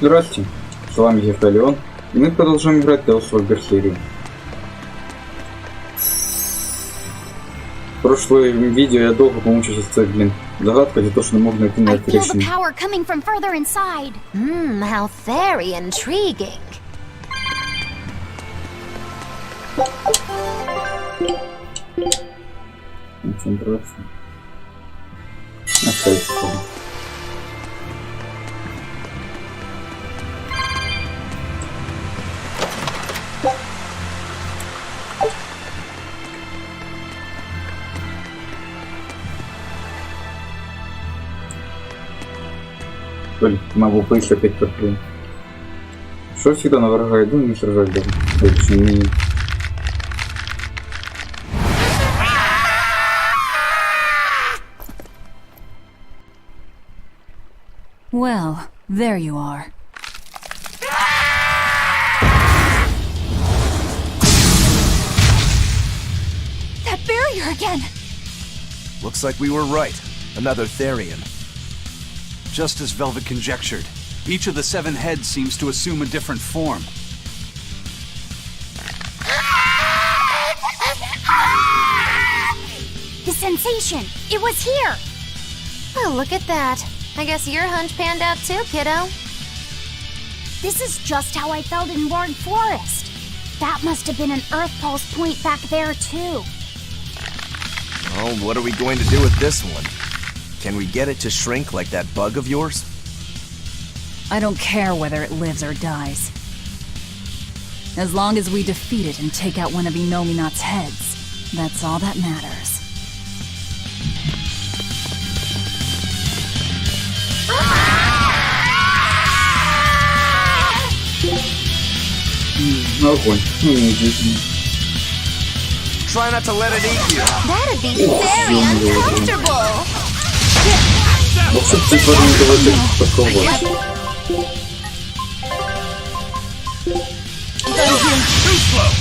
Здравствуйте, с вами Леон, и мы продолжаем играть Tales of Berseria. В прошлом видео я долго помучился с этой, загадкой за то, что не мог найти на это решение. How very intriguing. Концентрация. Оставить это. Могу быстро опять подплыть. Что всегда на врага иду, не сражать даже. Точно не... Well, there you are. That barrier again! Looks like we were right. Another Therian. Just as Velvet conjectured, each of the 7 heads seems to assume a different form. The sensation! It was here! Oh, look at that. I guess your hunch panned out too, kiddo. This is just how I felt in Ward Forest. That must have been an Earth Pulse point back there too. Well, what are we going to do with this one? Can we get it to shrink like that bug of yours? I don't care whether it lives or dies. As long as we defeat it and take out one of Inominat's heads, that's all that matters. Огонь. Try not to let it eat you. That'd be very uncomfortable. Вообще типа не доводит такого.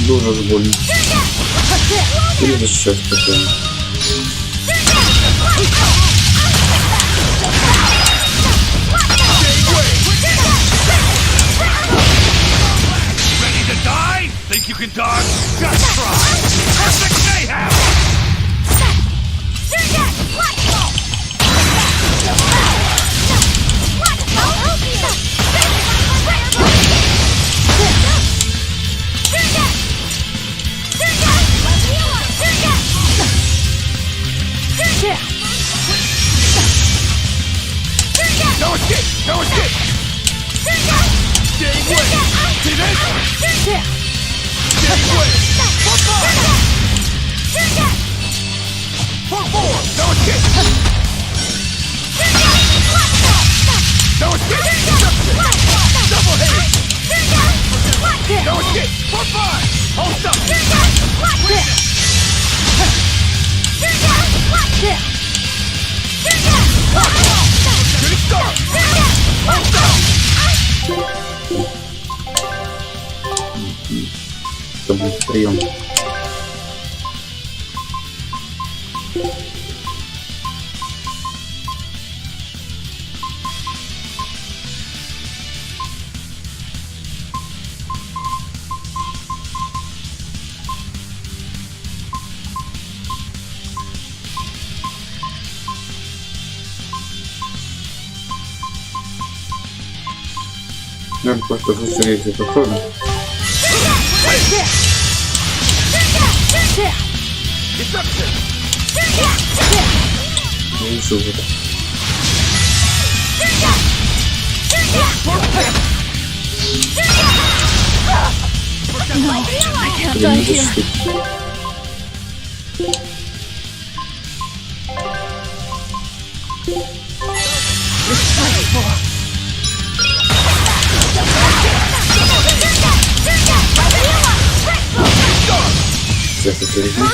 Дуже больно. Или сейчас такое. Ready to die? Think you can dodge? Just try! Perfect mayhem! No escape! No escape! Stay away! See this? Stay away! For 5! For 4! No escape! No escape! Double hit! No escape! For 5! Hold up! Good start! Hold up! Это будет прием. Надо просто застрелить это тоже. Я решил это. Я не защитить. Сейчас это резьму.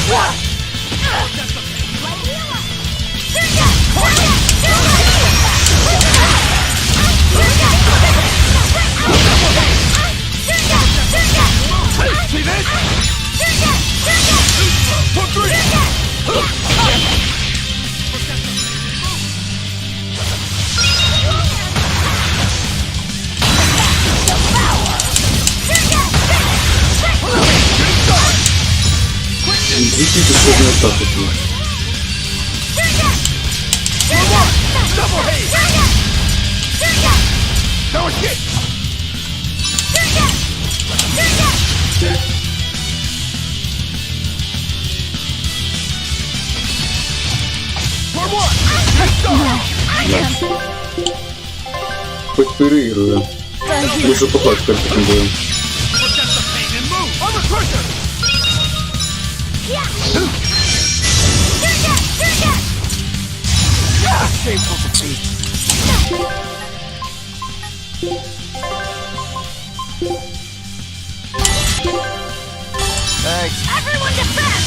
What? Звідки ти ще не так тут? Хоть переиграю. Лучше попасть как-то будем. Everyone defend!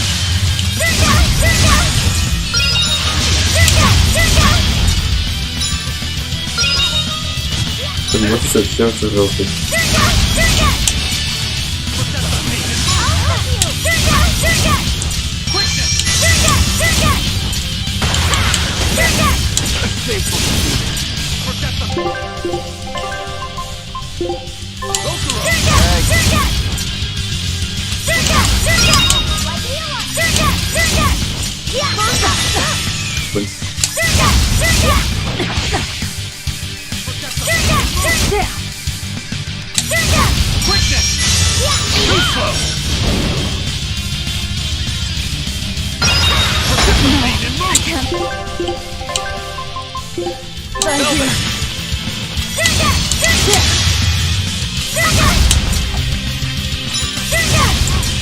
Вот все желтый.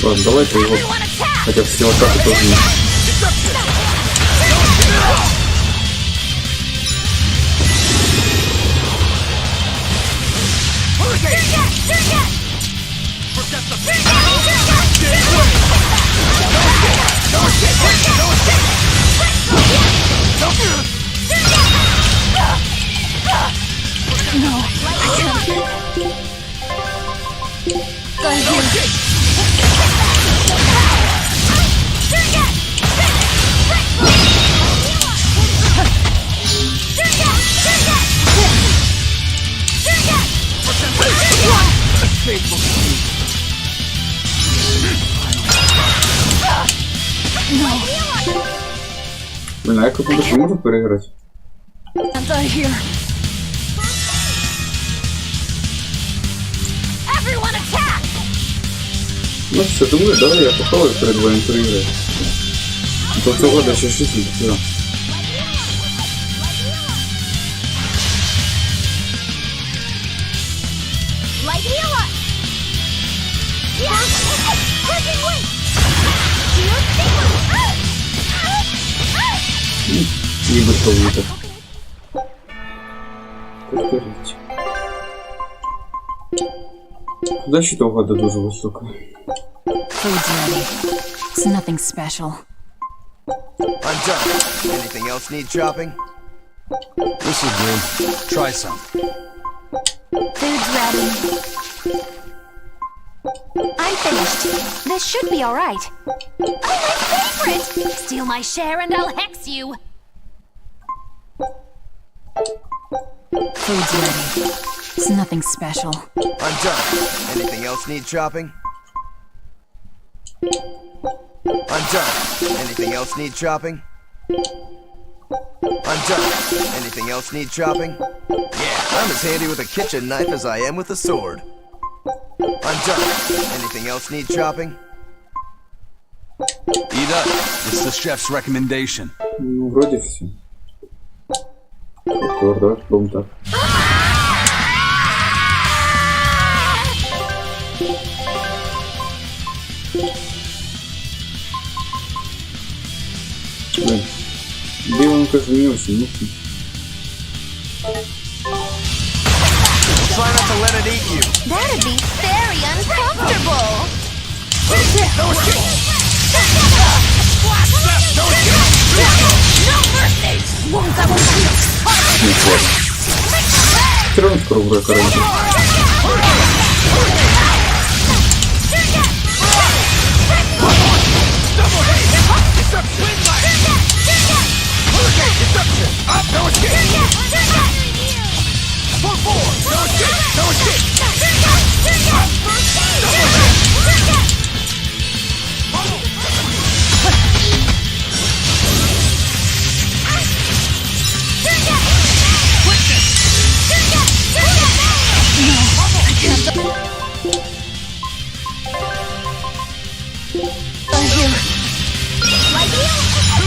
Ладно, давай-ка его. Хотя все атаки тоже нет. Блин, а я как-то не могу переиграть. Ну все, думаю, давай я попробую перед вами переиграть. До цього года еще 6 не не готовы так. Повторить. Защита у года дуже высокая. Food's ready. It's nothing special. I'm done. Anything else need chopping? This'll do. Try some. Food's ready. I'm finished. This should be alright. Oh, my favorite! Steal my share and I'll hex you. Food's ready. It's nothing special. I'm done. Anything else need chopping? I'm done. Anything else need chopping? I'm done. Anything else need chopping? Yeah, I'm as handy with a kitchen knife as I am with a sword. I'm done. Anything else need chopping? Eat up. It's the chef's recommendation. Ну, вроде все. Давай попробуем так. Блин, белым, кажется, не очень нужно. Try not to let it eat you. That'd be very uncomfortable. Все равно скоро уже карантин.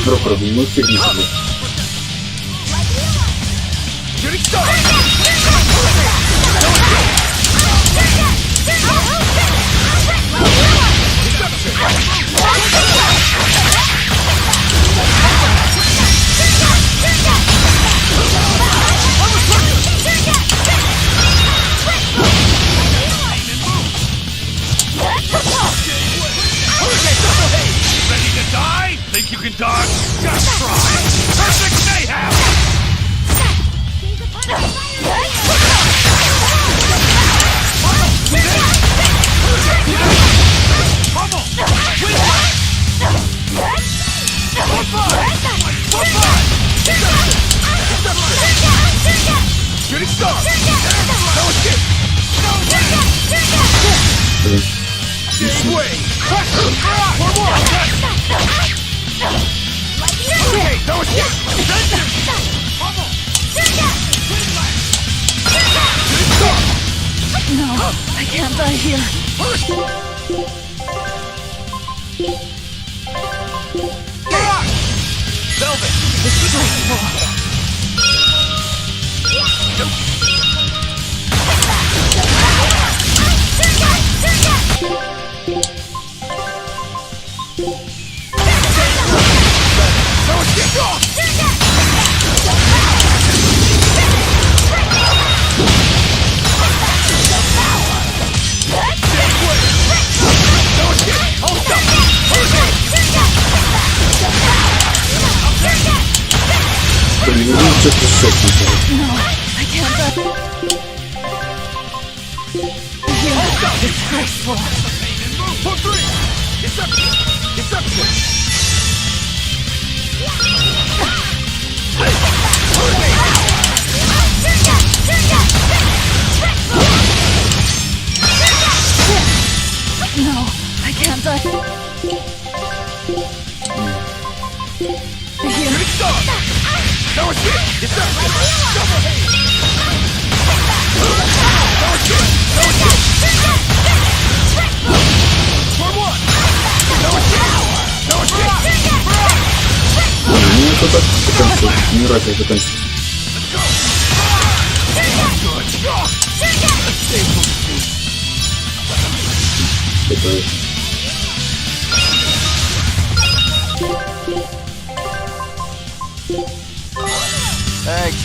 Прохождение, ну фигни себе. Shooting star! Ready to die? Think you can dodge? Just try! Perfect mayhem! Shooting star! No escape! Swing! For more! Okay, no escape! No, I can't die here. Velvet! Disgraceful. No, I can't die. Here, disgraceful. For three! Deception! No, I can't die. Here. No escape! Deception! Double haze! No escape! No escape! For one! No escape! No escape! Ну это так заканчивается, не раз я заканчиваю. Это... Thanks.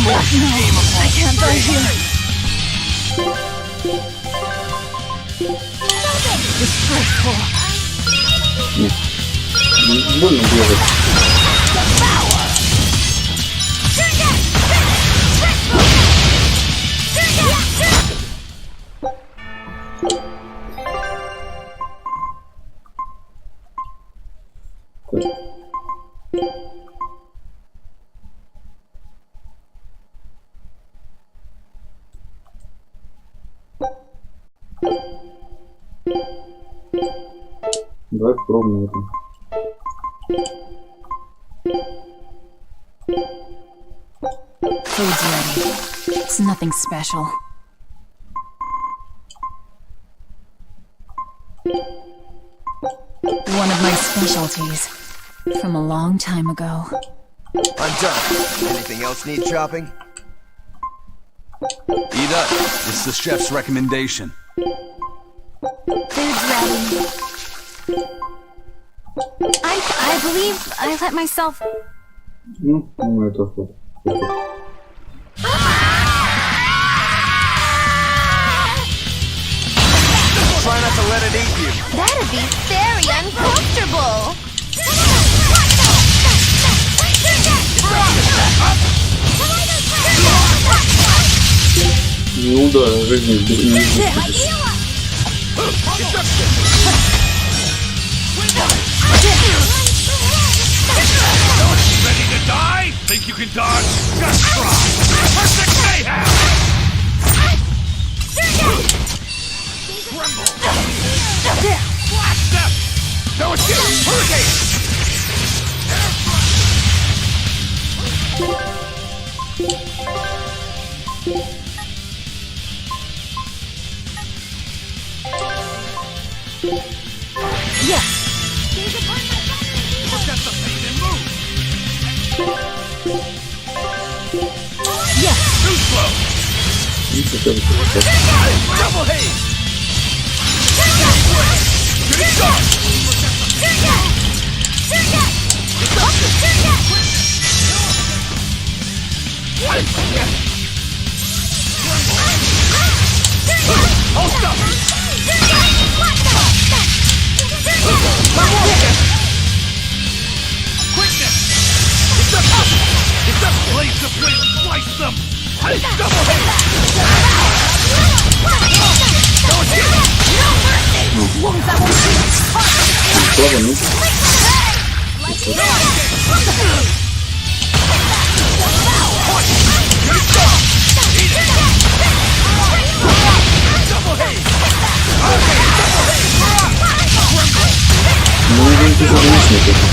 No, I can't die here. Disgraceful. Больно бегать. Давай попробуем это. Food's ready. It's nothing special. One of my specialties. From a long time ago. I'm done. Anything else need chopping? Eat up. It's the chef's recommendation. Food's ready. I believe I let myself... Ну, это вот. Try not to let it eat you. That'd be very uncomfortable. Ну да, жизнь не избежишь. Ready to die? Think you can dodge? Just try! Perfect mayhem! Tremble! Blast step! No escape! Hurricane! Yes! Look at the pain and move! Yes! Too slow! Ничего себе. Double haze! Get it sharp! Hold up! Quickness! It's up! It's up! Blades of wind! Slice them! Double haze! Слава, ну. Ну, он тяжело начнет это.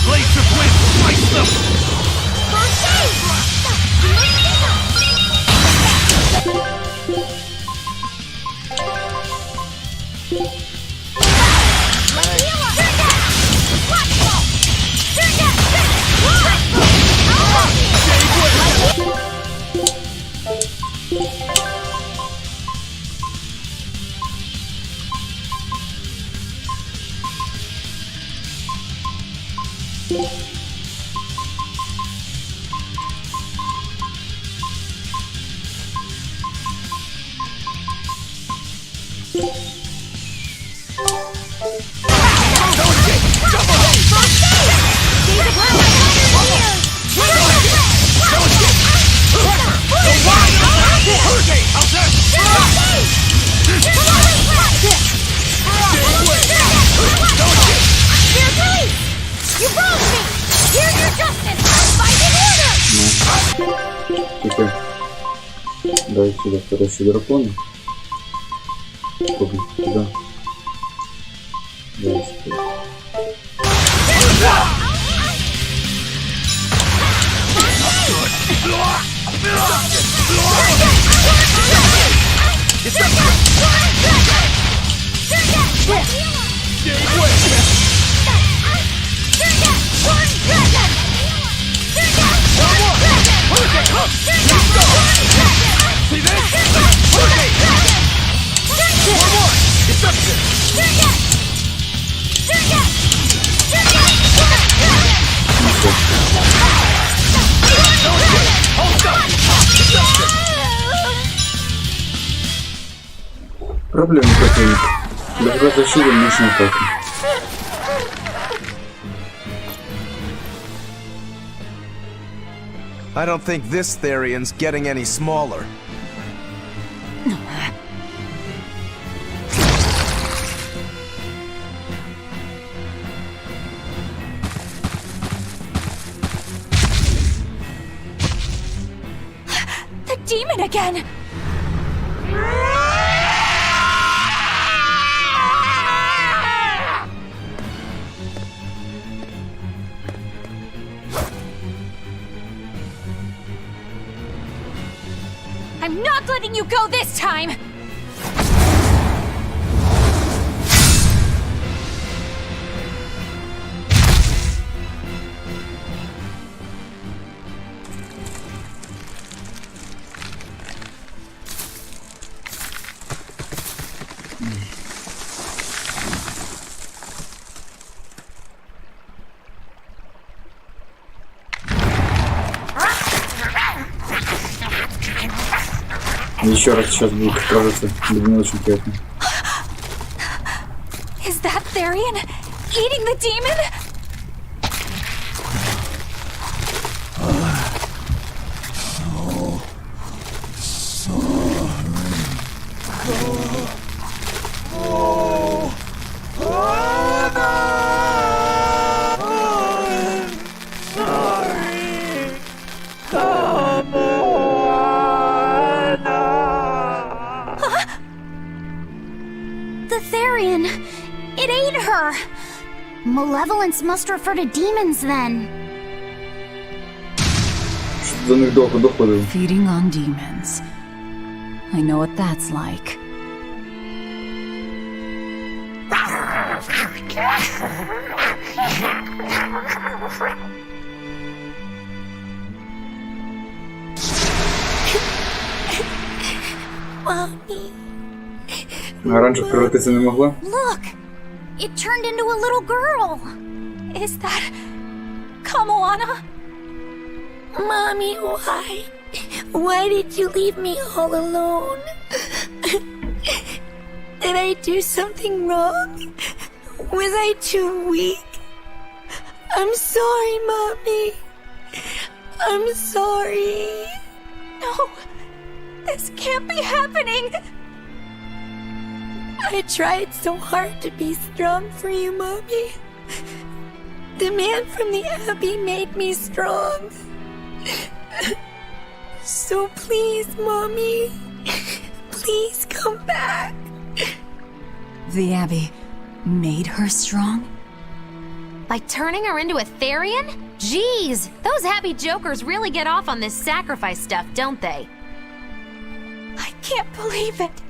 Blades of wind! Slice them! Тихо. Дай сюда хорошие драконы. Погнали сюда. Дай сюда. Проблемы какие-нибудь. Даже защиту мощной атаки. I don't think this Therian's getting any smaller. The demon again! I'm not letting you go this time! Еще раз сейчас будет справиться. Будет не очень приятно. Is that Therian eating the demon? The Therian! It ate her! Malevolence must refer to demons then. Что до них долго доходило. Feeding on demons. I know what that's like. Mommy. А раніше превратитися не могла? Look! It turned into a little girl. Is that Kamoana? Mommy, why? Why did you leave me all alone? Did I do something wrong? Was I too weak? I'm sorry, Mommy. I'm sorry. No, this can't be happening. I tried so hard to be strong for you, Mommy. The man from the Abbey made me strong. So please, Mommy, please come back. The Abbey made her strong? By turning her into a Therian? Jeez, those happy jokers really get off on this sacrifice stuff, don't they? I can't believe it.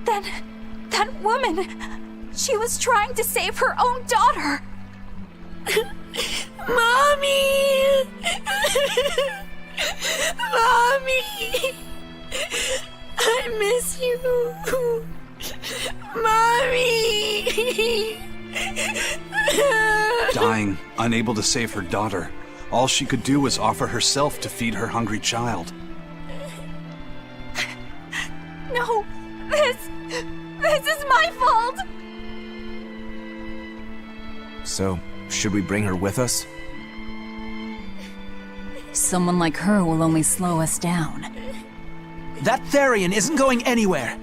That woman, she was trying to save her own daughter. Mommy! Mommy! I miss you. Mommy! Dying, unable to save her daughter, all she could do was offer herself to feed her hungry child. No, this is my fault! So, should we bring her with us? Someone like her will only slow us down. That Therian isn't going anywhere!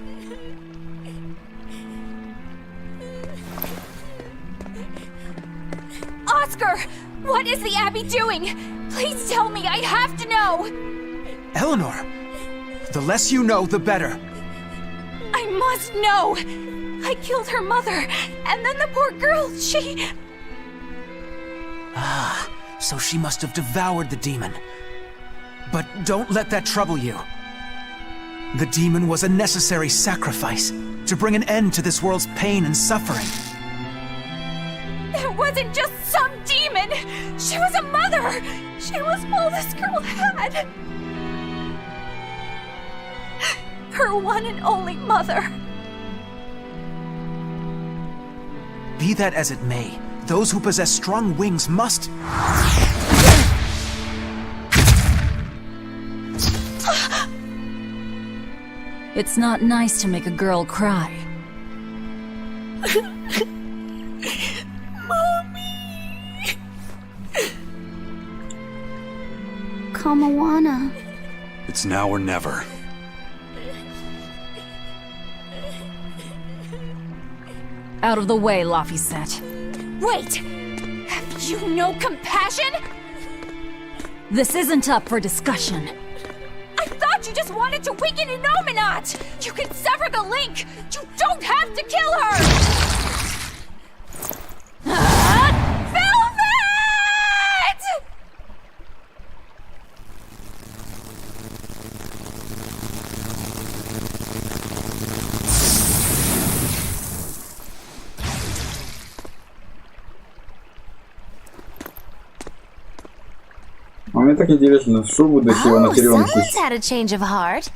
Oscar! What is the Abbey doing? Please tell me, I have to know! Eleanor! The less you know, the better. I must know! I killed her mother, and then the poor girl, she... So she must have devoured the demon. But don't let that trouble you. The demon was a necessary sacrifice to bring an end to this world's pain and suffering. It wasn't just some demon! She was a mother! She was all this girl had! Her one and only mother. Be that as it may, those who possess strong wings must... It's not nice to make a girl cry. Mommy! Kamoana. It's now or never. Out of the way, Laphicet. Wait! Have you no compassion? This isn't up for discussion. I thought you just wanted to weaken Innominat! You can sever the link! You don't have to kill her! Velvet! А мне так интересно, что будет, если она Oh, Тирион someone's had a change of heart.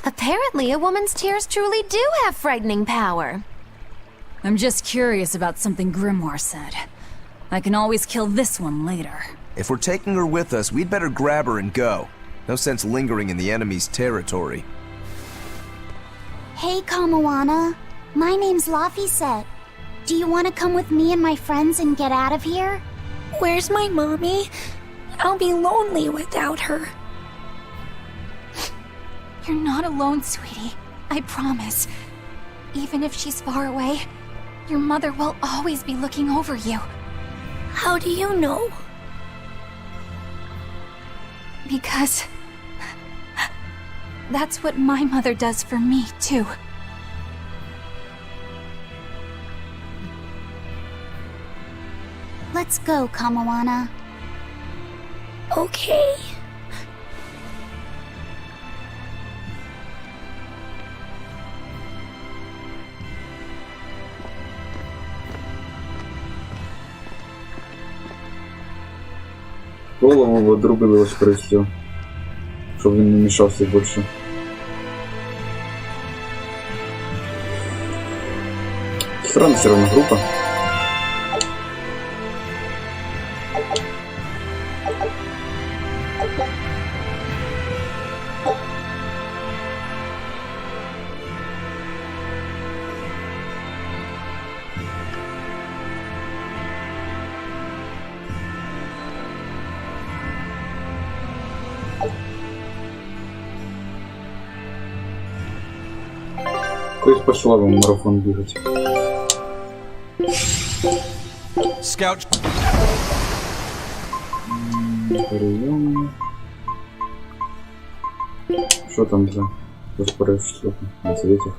Apparently, a woman's tears truly do have frightening power. I'm just curious about something Grimoire said. I can always kill this one later. If we're taking her with us, we'd better grab her and go. No sense lingering in the enemy's territory. Hey, Kamoana. My name's Laphicet. Do you want to come with me and my friends and get out of here? Where's my mommy? I'll be lonely without her. You're not alone, sweetie. I promise. Even if she's far away, your mother will always be looking over you. How do you know? Because... that's what my mother does for me, too. Let's go, Kamoana. Okay. Голову отрубили ось про все. Щоб він не мішався більше. Странна все равно группа. То есть пошла вам марафон бегать. Scout. Прием. Что там за распорядочный на цветах?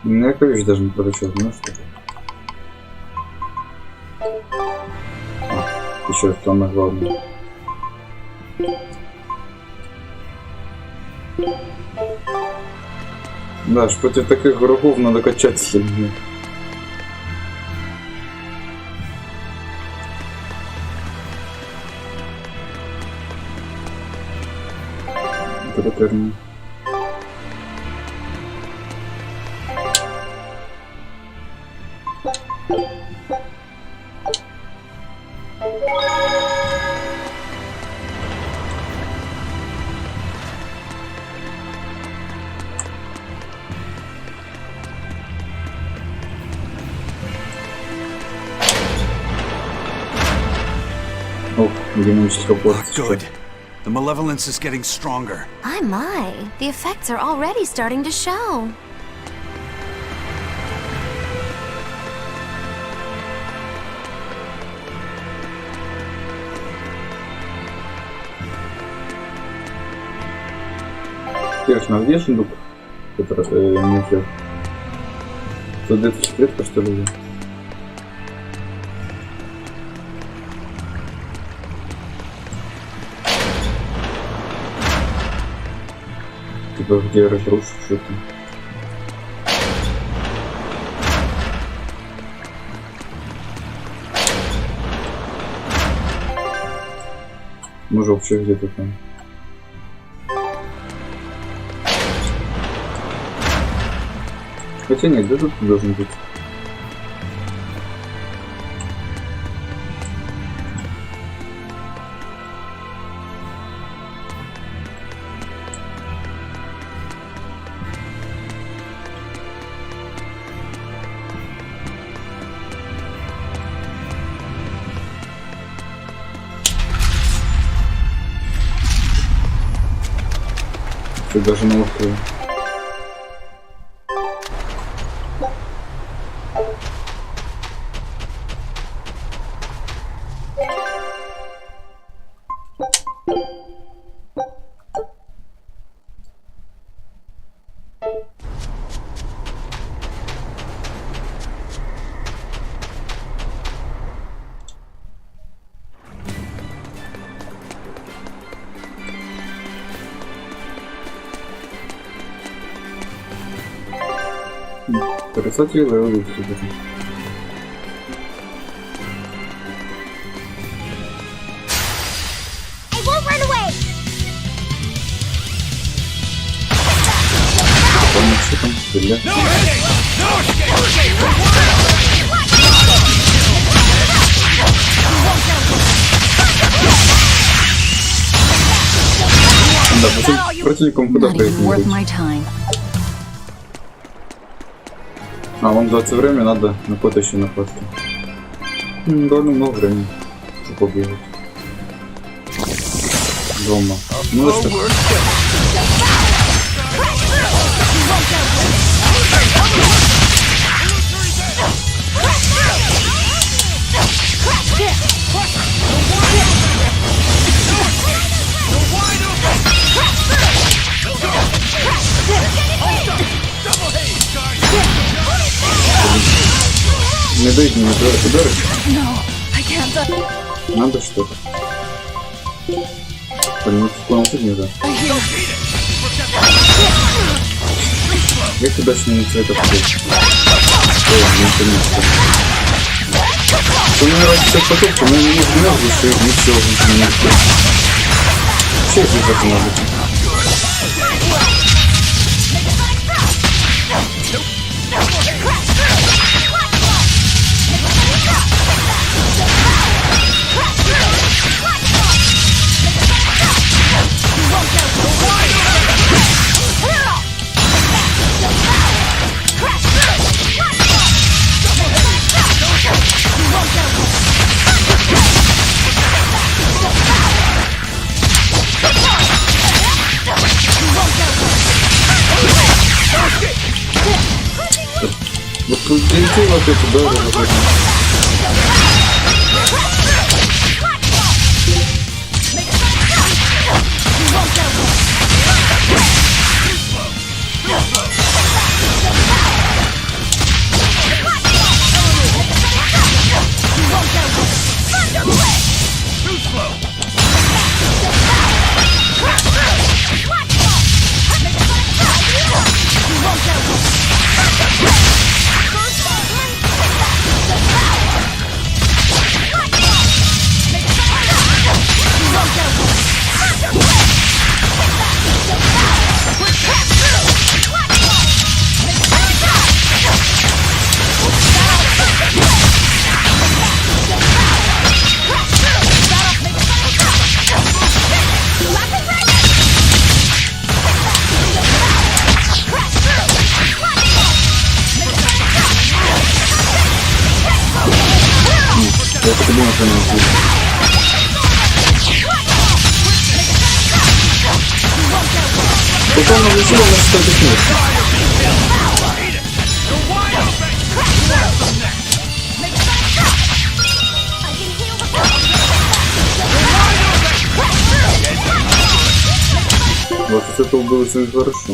Я, конечно, даже не подошел, ну что. Еще самое главное. Да, ж против таких врагов надо качать сильнее. Характерно. Good. The malevolence is getting stronger. My. The effects are already starting to show. Конечно, где сундук? Который не взял. Тут где-то секретка, что ли? Типа где разрушу что-то. Может вообще где-то там. Хотя нет, да тут должен быть. Ты даже на лодке. Красоте левый супер. I won't run away! Помню, что там стрелять. Да, противником куда Not even проехать worth не будет. my time. А, вам за это время надо на кот еще напасть. Довольно много времени, чтобы побегать. Дома. Ну что? Не дайте мне ударить. No, I can't. Надо что-то. Блин, ну понял, ты не да. Как удачно не цвета встретить. У меня раньше все поток, но не знал, что и все уже не успел. Все здесь это надо. Вот прилетело вот это, да, вот это. Я так и думал, что она будет. Потом на весело на что-то снять. Вот с этого было очень хорошо.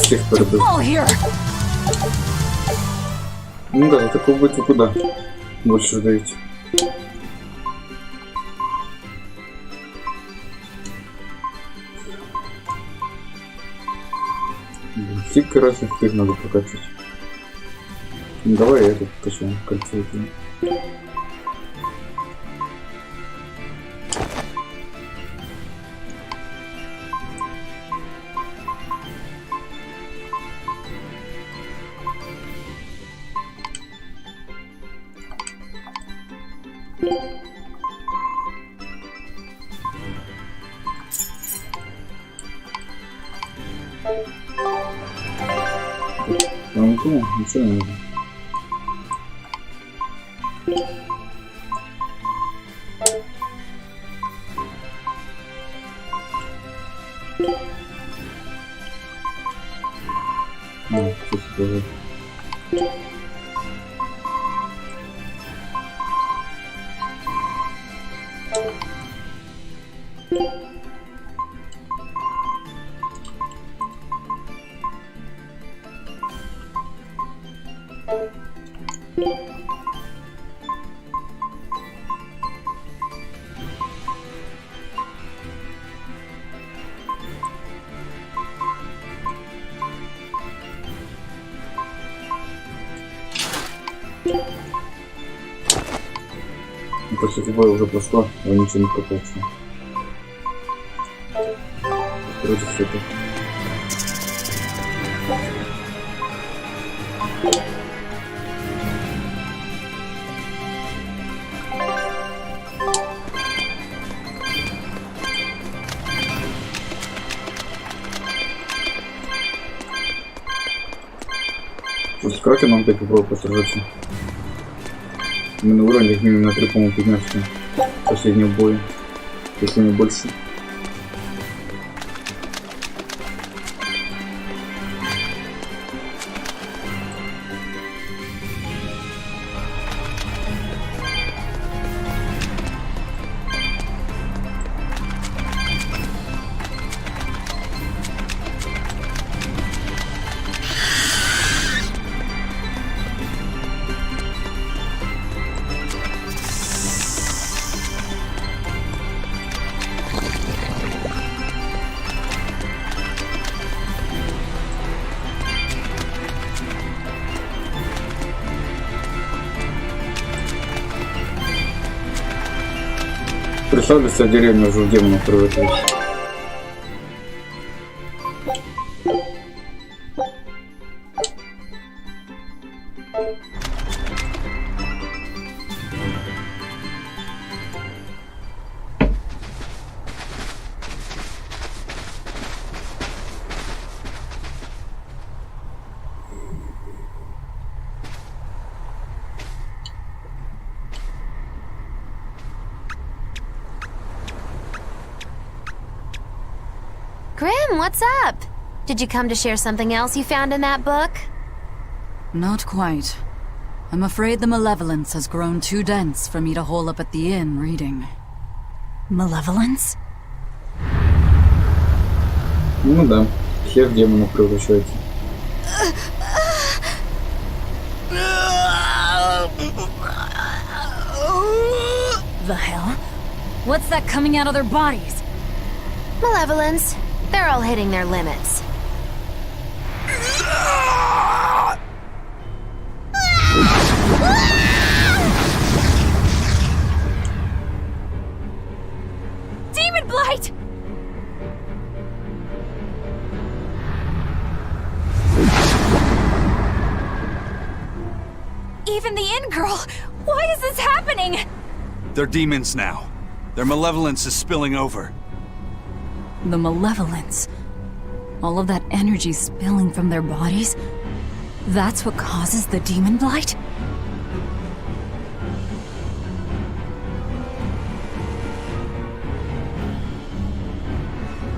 Всех перебил. Ну да, такого быть куда больше даете. Стик разных их надо покачать. Ну, давай я это покачаем, кольцо это. Ничего не нужно. Тоже. И по сути боя уже прошло, я ничего не пропустил. Вроде все это. С Кракеном опять попробую посражаться. Именно уровень как минимум на 3, по-моему, поднялся последнего боя, если не больше. Представь, вся деревня уже в демонов превратилась. Grim, what's up? Did you come to share something else you found in that book? Not quite. I'm afraid the malevolence has grown too dense for me to hole up at the inn reading. Malevolence? Ну да, все в демонов превращаются. The hell? What's that coming out of their bodies? Malevolence. They're all hitting their limits. Demon Blight! Even the inn girl! Why is this happening? They're demons now. Their malevolence is spilling over. The malevolence. All of that energy spilling from their bodies? That's what causes the demon blight?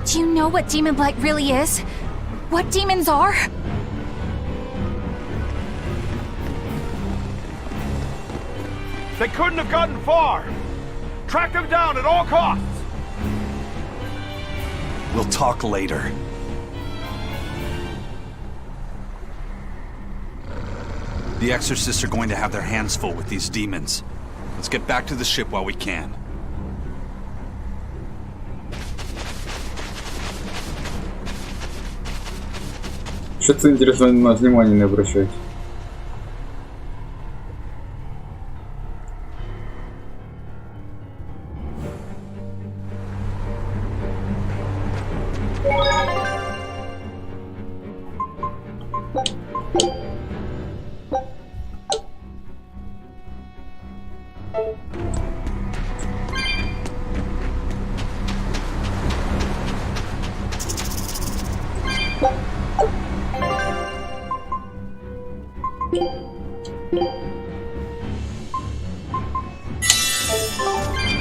Do you know what demon blight really is? What demons are? They couldn't have gotten far. Track them down at all costs. We'll talk later. The exorcists are going to have their hands full with these demons. Let's get back to the ship while we can. Что-то интересно, на нас внимание не обращать.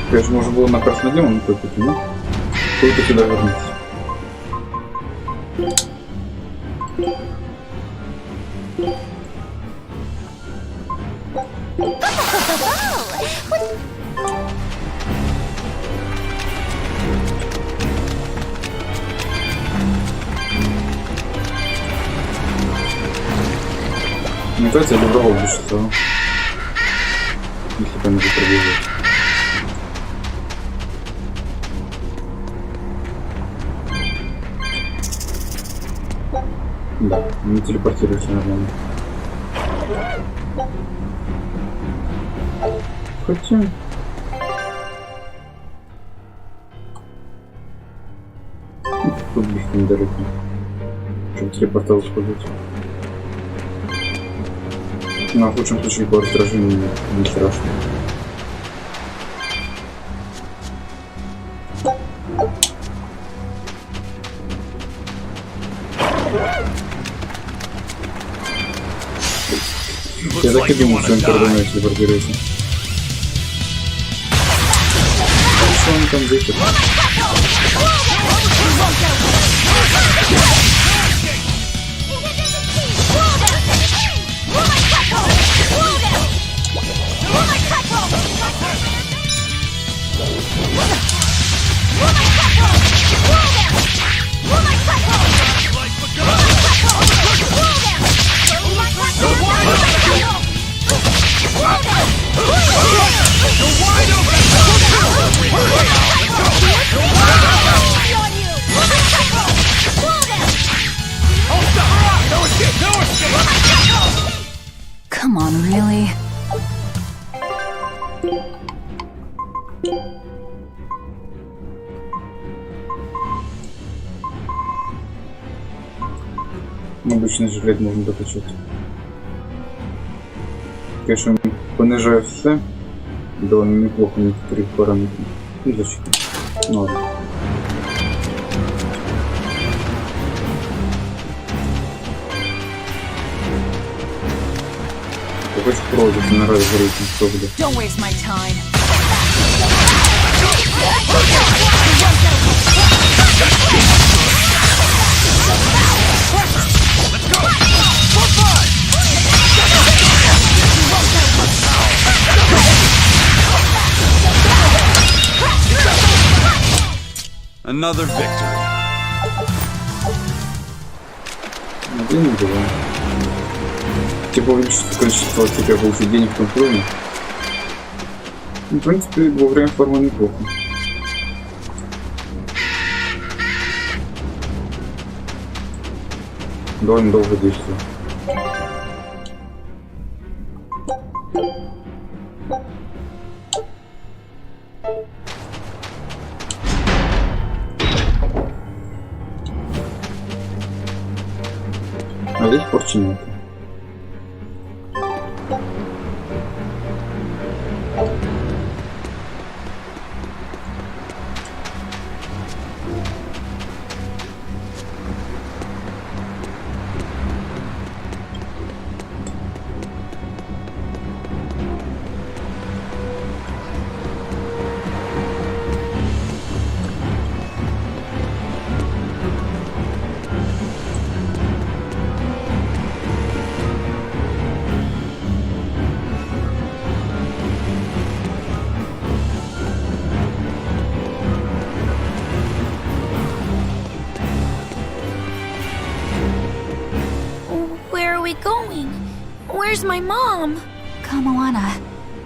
Конечно, можно было на красный демон купить, но только сюда вернуться. Мне кажется, я добровол большинство. Если там уже пробежать. Да, не телепортируешься нормально. Хотя... недалеко. Чтобы телепортал сходить. Но в лучшем случае по раздражению не страшно. Я так и думал, что он Продолжаю телепортируется. Что он там дышит? Come on, really? Обычный жилет можно докачать. Конечно, понижаю все. Довольно неплохо некоторые параметры. Ну, защита. Ну ладно. Какой-то продукт, мне нравится рейтинг, что будет. Don't waste my time. Another victory. Где не было? Типа увеличить количество от тебя получить денег в том уровне. Ну, в принципе, во время формы неплохо. Довольно долго действует. А здесь порчи нет. Where's my mom? Kamoana,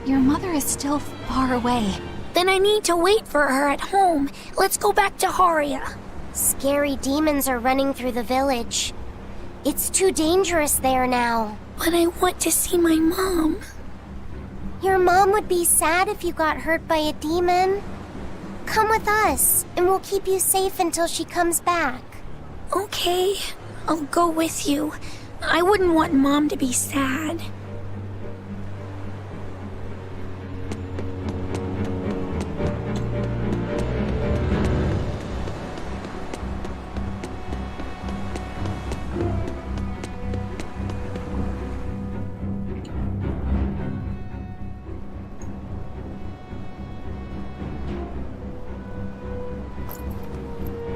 your mother is still far away. Then I need to wait for her at home. Let's go back to Haria. Scary demons are running through the village. It's too dangerous there now. But I want to see my mom. Your mom would be sad if you got hurt by a demon. Come with us, and we'll keep you safe until she comes back. Okay, I'll go with you. I wouldn't want Mom to be sad.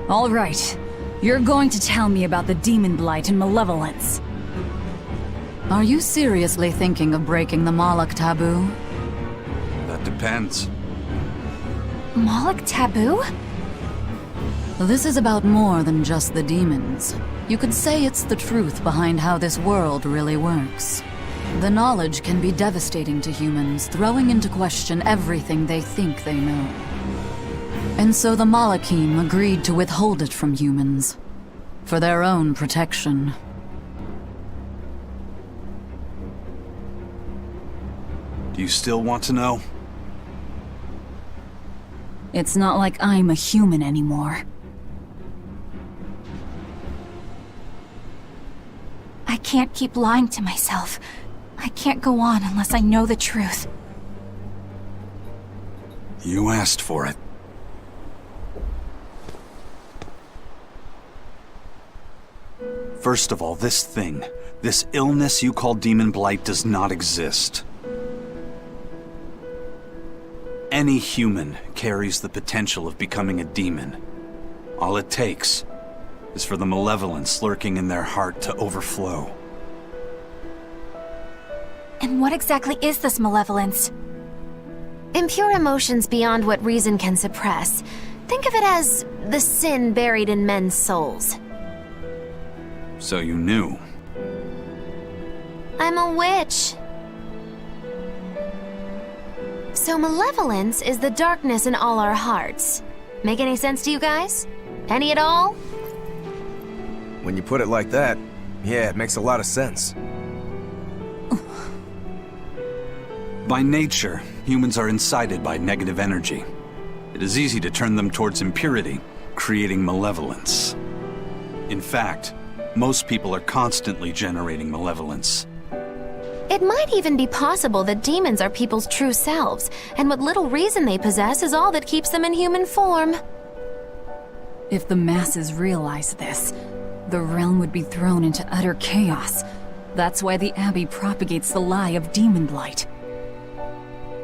All right. You're going to tell me about the demon blight and malevolence. Are you seriously thinking of breaking the Moloch taboo? That depends. Moloch taboo? This is about more than just the demons. You could say it's the truth behind how this world really works. The knowledge can be devastating to humans, throwing into question everything they think they know. And so the Malachim agreed to withhold it from humans, for their own protection. Do you still want to know? It's not like I'm a human anymore. can't keep lying to myself. I can't go on unless I know the truth. You asked for it. First of all, this thing, this illness you call Demon Blight does not exist. Any human carries the potential of becoming a demon. All it takes is for the malevolence lurking in their heart to overflow. And what exactly is this malevolence? Impure emotions beyond what reason can suppress. Think of it as the sin buried in men's souls. So you knew. I'm a witch. So malevolence is the darkness in all our hearts. Make any sense to you guys? Any at all? When you put it like that, yeah, it makes a lot of sense. By nature, humans are incited by negative energy. It is easy to turn them towards impurity, creating malevolence. In fact, most people are constantly generating malevolence. It might even be possible that demons are people's true selves, and what little reason they possess is all that keeps them in human form. If the masses realize this, the realm would be thrown into utter chaos. That's why the Abbey propagates the lie of Demon Blight.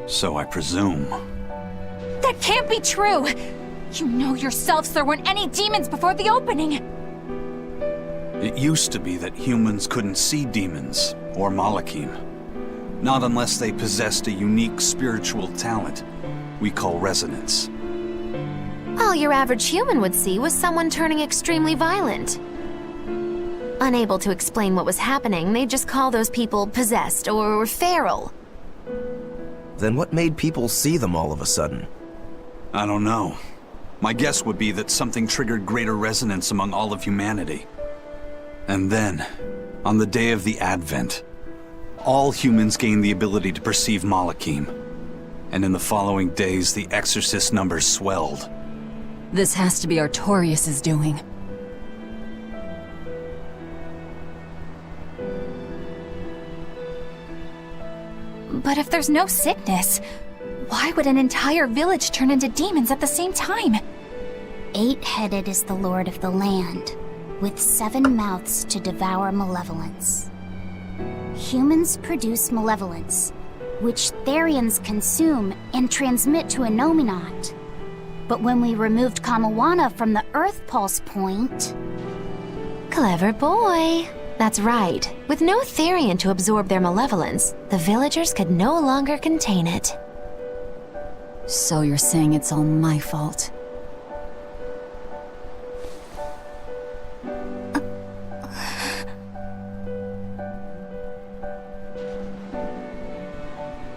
So I presume. That can't be true! You know yourselves there weren't any demons before the opening! It used to be that humans couldn't see demons, or Malachim. Not unless they possessed a unique spiritual talent we call resonance. All your average human would see was someone turning extremely violent. Unable to explain what was happening, they'd just call those people possessed or feral. Then what made people see them all of a sudden? I don't know. My guess would be that something triggered greater resonance among all of humanity. And then, on the day of the Advent, all humans gained the ability to perceive Malachim. And in the following days, the exorcist numbers swelled. This has to be Artorius' doing. But if there's no sickness, why would an entire village turn into demons at the same time? 8-headed is the lord of the land, with 7 mouths to devour malevolence. Humans produce malevolence, which Therians consume and transmit to Innominat. But when we removed Kamawana from the Earth Pulse point... Clever boy. That's right. With no Therian to absorb their malevolence, the villagers could no longer contain it. So you're saying it's all my fault?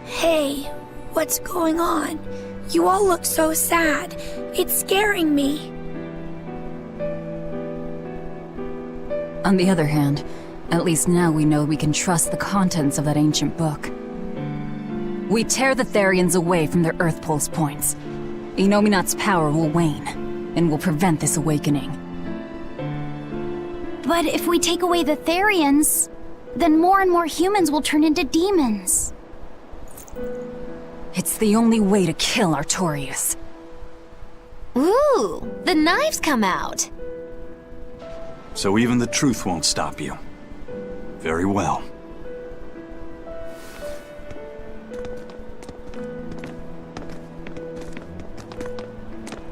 Hey, what's going on? You all look so sad. It's scaring me. On the other hand, at least now we know we can trust the contents of that ancient book. We tear the Therians away from their Earth Pulse points. Innominat's power will wane, and will prevent this awakening. But if we take away the Therians, then more and more humans will turn into demons. It's the only way to kill Artorius. Ooh, the knives come out. So even the truth won't stop you. Very well.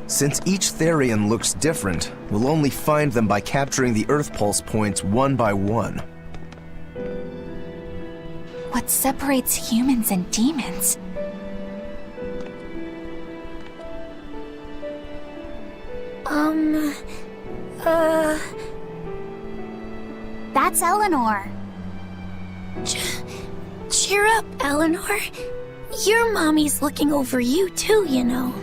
Since each Therian looks different, we'll only find them by capturing the Earth Pulse points one by one. What separates humans and demons? That's Eleanor. Cheer up, Eleanor. Your mommy's looking over you too, you know.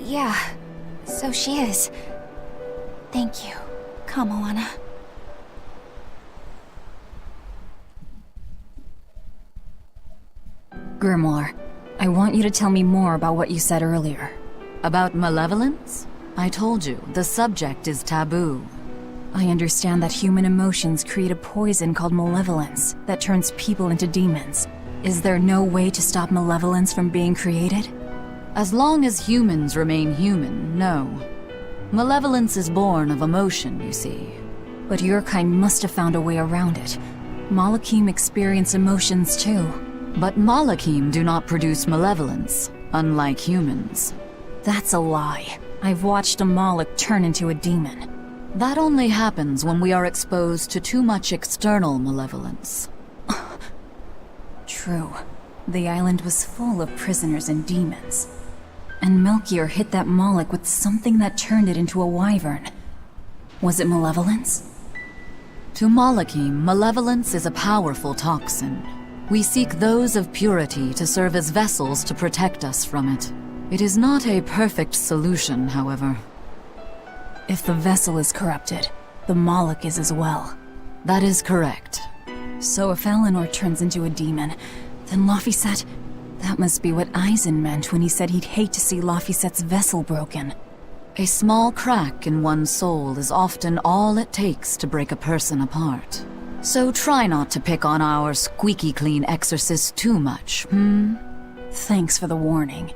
Yeah, so she is. Thank you, Kamawana. Grimoire, I want you to tell me more about what you said earlier. About malevolence? I told you, the subject is taboo. I understand that human emotions create a poison called malevolence that turns people into demons. Is there no way to stop malevolence from being created? As long as humans remain human, no. Malevolence is born of emotion, you see. But your kind must have found a way around it. Malachim experience emotions too. But Malachim do not produce malevolence, unlike humans. That's a lie. I've watched a Malak turn into a demon. That only happens when we are exposed to too much external malevolence. True. The island was full of prisoners and demons. And Melchior hit that Malak with something that turned it into a wyvern. Was it malevolence? To Malachim, malevolence is a powerful toxin. We seek those of purity to serve as vessels to protect us from it. It is not a perfect solution, however. If the vessel is corrupted, the Malak is as well. That is correct. So if Eleanor turns into a demon, then Laphicet... That must be what Eisen meant when he said he'd hate to see Laphicet's vessel broken. A small crack in one's soul is often all it takes to break a person apart. So try not to pick on our squeaky clean exorcist too much, Thanks for the warning.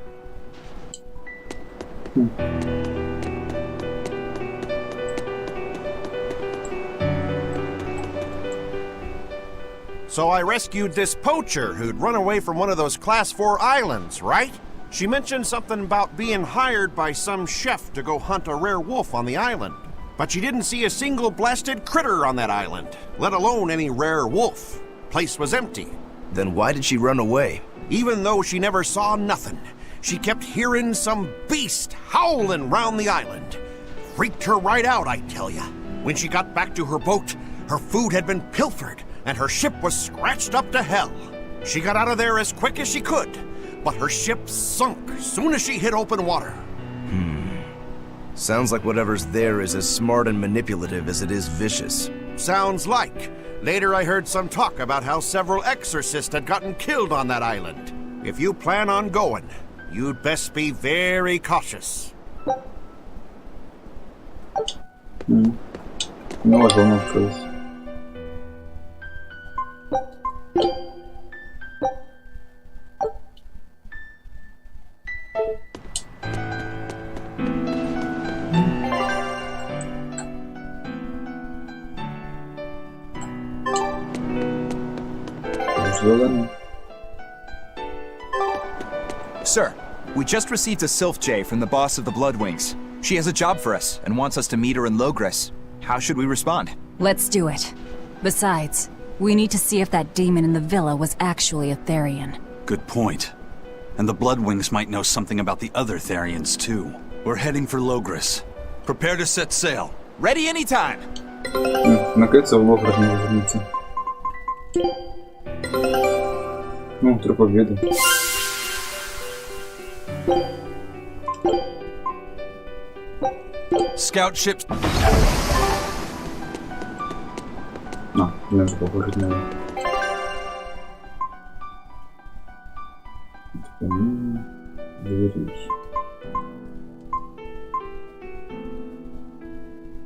So I rescued this poacher who'd run away from one of those Class 4 islands, right? She mentioned something about being hired by some chef to go hunt a rare wolf on the island. But she didn't see a single blasted critter on that island, let alone any rare wolf. Place was empty. Then why did she run away? Even though she never saw nothing, she kept hearing some beast howling round the island. Freaked her right out, I tell ya. When she got back to her boat, her food had been pilfered, and her ship was scratched up to hell. She got out of there as quick as she could, but her ship sunk soon as she hit open water. Sounds like whatever's there is as smart and manipulative as it is vicious. Sounds like. Later I heard some talk about how several exorcists had gotten killed on that island. If you plan on going, you'd best be very cautious. Новая зона открылась. Sir, we just received a Sylph J from the boss of the Bloodwings. She has a job for us and wants us to meet her in Logres. How should we respond? Let's do it. Besides, we need to see if that demon in the villa was actually a Therian. Good point. And the Bloodwings might know something about the other Therians, too. We're heading for Logres. Prepare to set sail. Ready anytime! Наконец-то в Логрос не вернется. Ну, 3 победы. Scout ships. Мне же похоже надо. Доверись.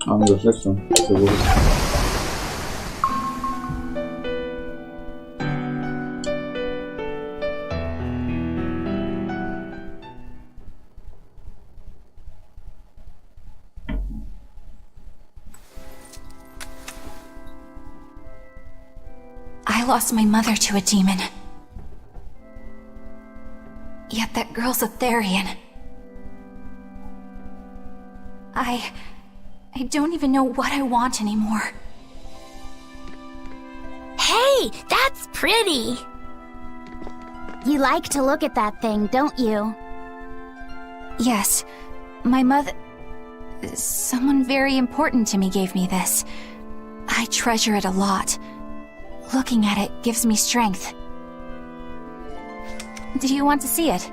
Ну да, все. I lost my mother to a demon. Yet that girl's a Therian. I don't even know what I want anymore. Hey, that's pretty! You like to look at that thing, don't you? Yes, my mother... Someone very important to me gave me this. I treasure it a lot. Looking at it gives me strength. Do you want to see it?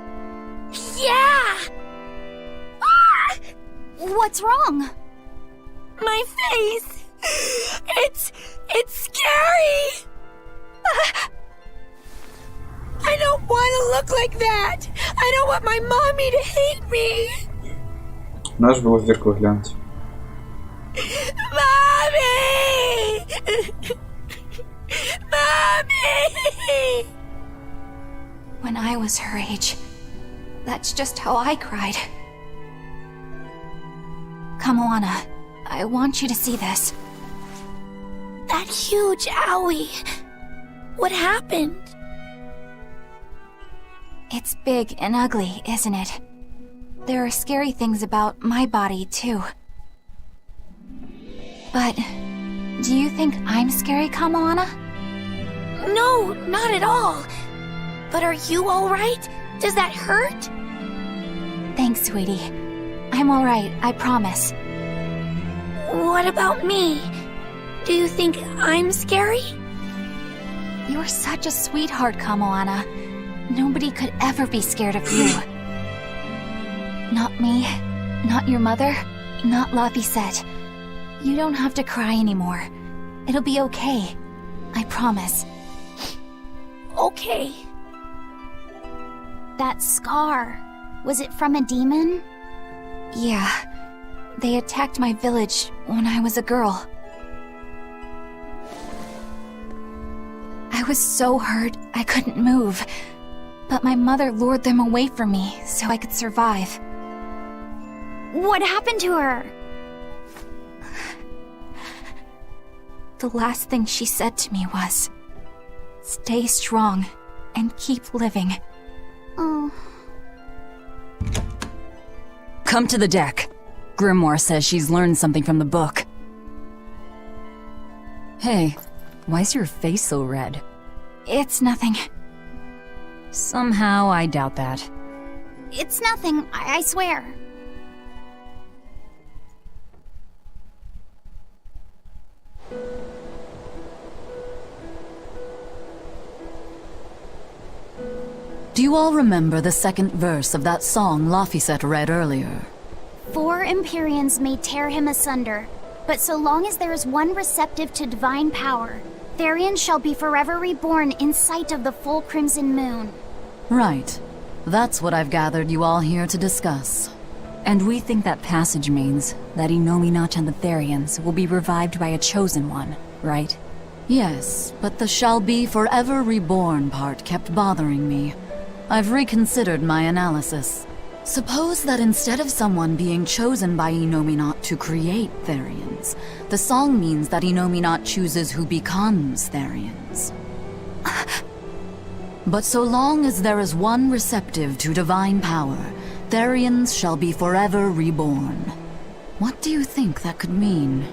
Yeah! Ah! What's wrong? My face! It's scary! I don't want to look like that. I don't want my mommy to hate me. Надо же было в зеркало глянуть. Mommy! Mommy! When I was her age, that's just how I cried. Come, Moana. I want you to see this. That huge owie. What happened? It's big and ugly, isn't it? There are scary things about my body, too. But do you think I'm scary, Kamoana? No, not at all. But are you alright? Does that hurt? Thanks, sweetie. I'm alright, I promise. What about me? Do you think I'm scary? You're such a sweetheart, Kamoana. Nobody could ever be scared of you. Not me, not your mother, not Laphicet. You don't have to cry anymore. It'll be okay. I promise. Okay. That scar, was it from a demon? Yeah. They attacked my village when I was a girl. I was so hurt I couldn't move. But my mother lured them away from me so I could survive. What happened to her? The last thing she said to me was, "Stay strong and keep living." Oh. Come to the deck. Grimoire says she's learned something from the book. Hey, why's your face so red? It's nothing. Somehow, I doubt that. It's nothing, I swear. Do you all remember the second verse of that song Laphicet read earlier? 4 Empyreans may tear him asunder, but so long as there is one receptive to divine power, Therian shall be forever reborn in sight of the full crimson moon. Right. That's what I've gathered you all here to discuss. And we think that passage means that Innominat and the Therians will be revived by a chosen one, right? Yes, but the shall be forever reborn part kept bothering me. I've reconsidered my analysis. Suppose that instead of someone being chosen by Innominat to create Therians, the song means that Innominat chooses who becomes Therians. But so long as there is one receptive to divine power, Therians shall be forever reborn. What do you think that could mean?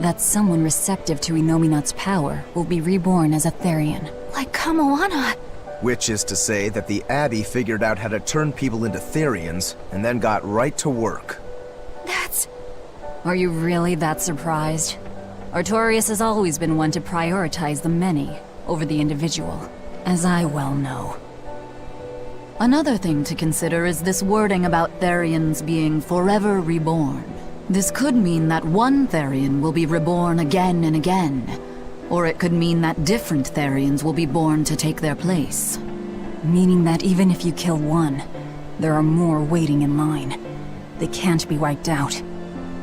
That someone receptive to Innominat's power will be reborn as a Therian. Like Kamoana! Which is to say that the Abbey figured out how to turn people into Therians, and then got right to work. That's... Are you really that surprised? Artorias has always been one to prioritize the many over the individual, as I well know. Another thing to consider is this wording about Therians being forever reborn. This could mean that one Therian will be reborn again and again, or it could mean that different Therians will be born to take their place. Meaning that even if you kill one, there are more waiting in line. They can't be wiped out.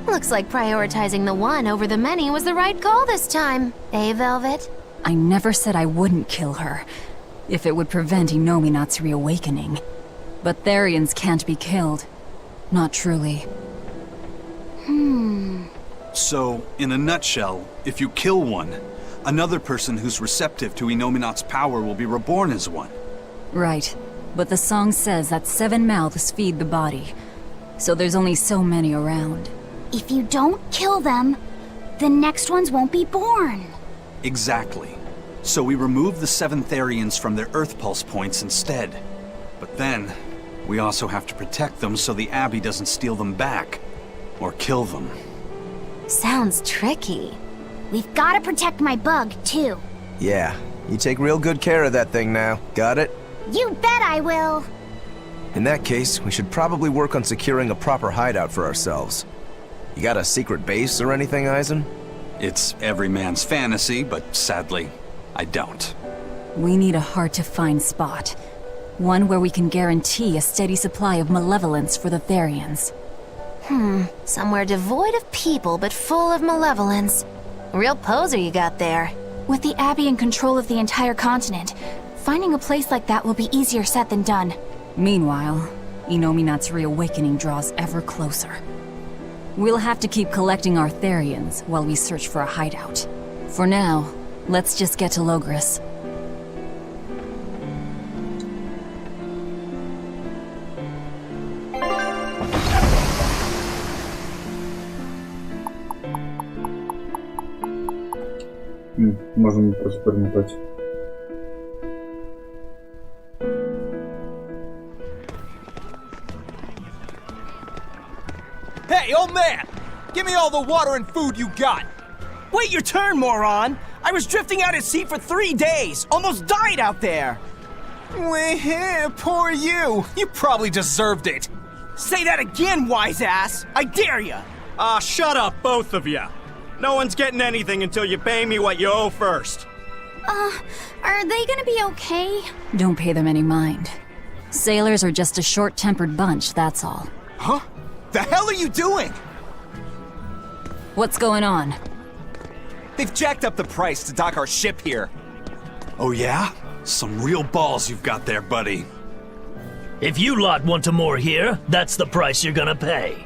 Looks like prioritizing the one over the many was the right call this time. Eh, Velvet? I never said I wouldn't kill her, if it would prevent Innominat's reawakening. But Therians can't be killed. Not truly. So, in a nutshell, if you kill one, another person who's receptive to Innominat's power will be reborn as one. Right. But the song says that 7 mouths feed the body. So there's only so many around. If you don't kill them, the next ones won't be born. Exactly. So we remove the 7 Therians from their Earth Pulse points instead. But then, we also have to protect them so the Abbey doesn't steal them back. Or kill them. Sounds tricky. We've got to protect my bug, too. Yeah, you take real good care of that thing now. Got it? You bet I will. In that case, we should probably work on securing a proper hideout for ourselves. You got a secret base or anything, Eisen? It's every man's fantasy, but sadly, I don't. We need a hard-to-find spot. One where we can guarantee a steady supply of malevolence for the Therians. Somewhere devoid of people but full of malevolence. Real poser you got there. With the Abbey in control of the entire continent, finding a place like that will be easier said than done. Meanwhile, Inominat's reawakening draws ever closer. We'll have to keep collecting our Therians while we search for a hideout. For now, let's just get to Logris. Можем просто перемотать. Hey, old man! Give me all the water and food you got! Wait your turn, moron! I was drifting out at sea for 3 days! Almost died out there! Poor you! You probably deserved it! Say that again, wise ass! I dare ya! Shut up, both of you! No one's getting anything until you pay me what you owe first. Are they gonna be okay? Don't pay them any mind. Sailors are just a short-tempered bunch, that's all. Huh? The hell are you doing? What's going on? They've jacked up the price to dock our ship here. Oh yeah? Some real balls you've got there, buddy. If you lot want to moor here, that's the price you're gonna pay.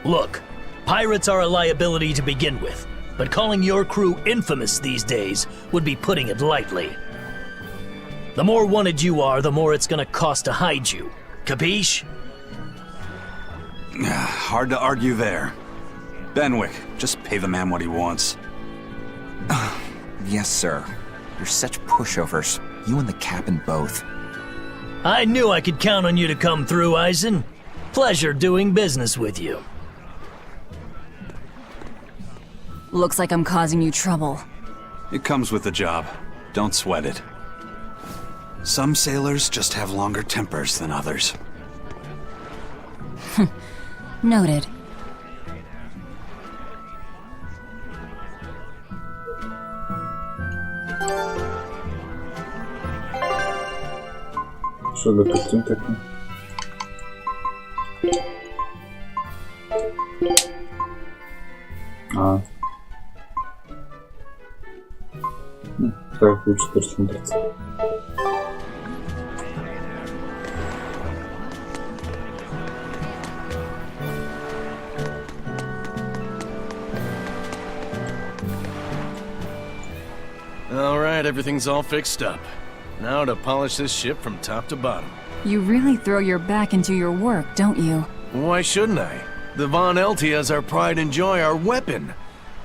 Look, pirates are a liability to begin with, but calling your crew infamous these days would be putting it lightly. The more wanted you are, the more it's gonna cost to hide you. Capiche? Hard to argue there. Benwick, just pay the man what he wants. Yes, sir. You're such pushovers. You and the captain both. I knew I could count on you to come through, Eisen. Pleasure doing business with you. Looks like I'm causing you trouble. It comes with the job. Don't sweat it. Some sailors just have longer tempers than others. Noted. Что за костюм такой? Так лучше тоже смотрится. Alright, everything's all fixed up. Now to polish this ship from top to bottom. You really throw your back into your work, don't you? Why shouldn't I? The Von Eltia is our pride and joy, our weapon.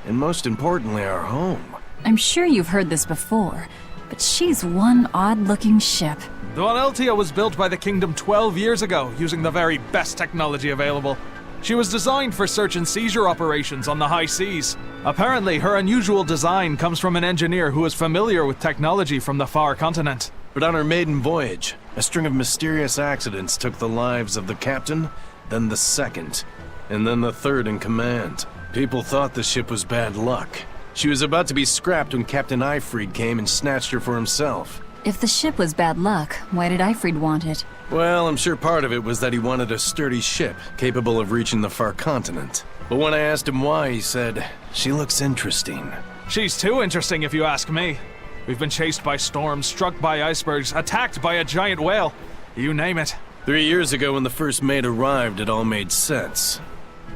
And most importantly, our home. I'm sure you've heard this before, but she's one odd-looking ship. The Von Eltia was built by the Kingdom 12 years ago, using the very best technology available. She was designed for search and seizure operations on the high seas. Apparently, her unusual design comes from an engineer who is familiar with technology from the far continent. But on her maiden voyage, a string of mysterious accidents took the lives of the captain, then the second, and then the third in command. People thought the ship was bad luck. She was about to be scrapped when Captain Eyfried came and snatched her for himself. If the ship was bad luck, why did Eyfried want it? Well, I'm sure part of it was that he wanted a sturdy ship, capable of reaching the far continent. But when I asked him why, he said, "She looks interesting." She's too interesting if you ask me. We've been chased by storms, struck by icebergs, attacked by a giant whale. You name it. 3 years ago when the first mate arrived, it all made sense.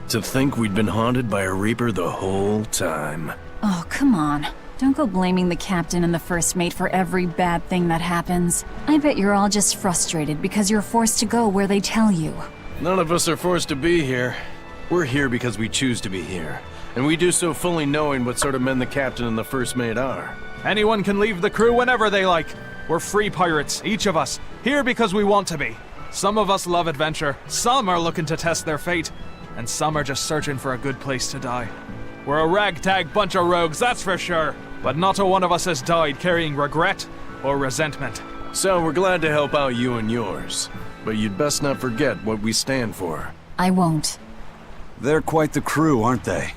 To think we'd been haunted by a Reaper the whole time. Oh, come on. Don't go blaming the captain and the first mate for every bad thing that happens. I bet you're all just frustrated because you're forced to go where they tell you. None of us are forced to be here. We're here because we choose to be here. And we do so fully knowing what sort of men the captain and the first mate are. Anyone can leave the crew whenever they like. We're free pirates, each of us, here because we want to be. Some of us love adventure, some are looking to test their fate, and some are just searching for a good place to die. We're a ragtag bunch of rogues, that's for sure. But not a one of us has died carrying regret or resentment. So we're glad to help out you and yours. But you'd best not forget what we stand for. I won't. They're quite the crew, aren't they?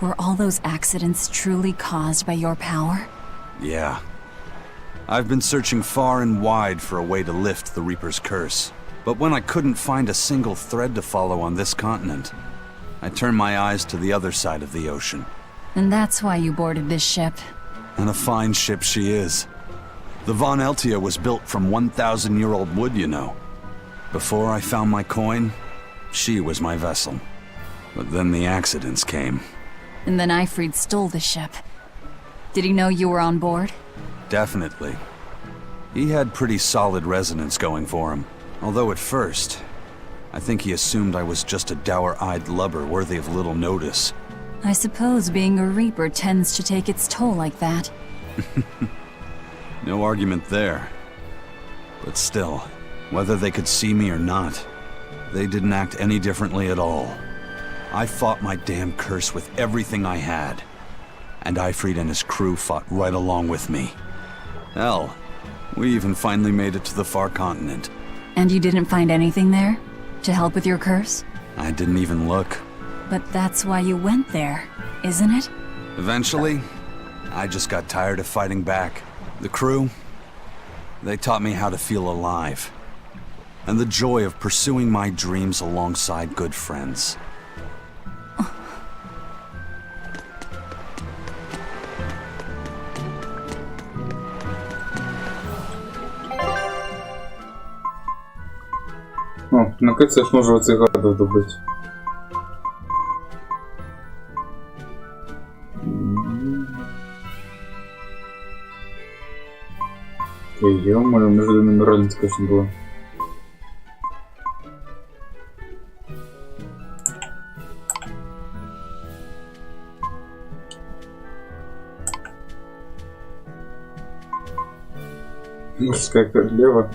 Were all those accidents truly caused by your power? Yeah. I've been searching far and wide for a way to lift the Reaper's curse. But when I couldn't find a single thread to follow on this continent, I turned my eyes to the other side of the ocean. And that's why you boarded this ship. And a fine ship she is. The Von Eltia was built from 1,000-year-old wood, you know. Before I found my coin, she was my vessel. But then the accidents came. And then Ifrid stole the ship. Did he know you were on board? Definitely. He had pretty solid resonance going for him. Although at first, I think he assumed I was just a dour-eyed lubber worthy of little notice. I suppose being a Reaper tends to take its toll like that. No argument there. But still, whether they could see me or not, they didn't act any differently at all. I fought my damn curse with everything I had. And Ifrid and his crew fought right along with me. Hell, we even finally made it to the far continent. And you didn't find anything there? To help with your curse? I didn't even look. But that's why you went there, isn't it? Eventually, I just got tired of fighting back. The crew, they taught me how to feel alive. And the joy of pursuing my dreams alongside good friends. О, наконец я сможу этих гадов добыть. Ё-моё, между номерами, конечно, было. Мужская королева.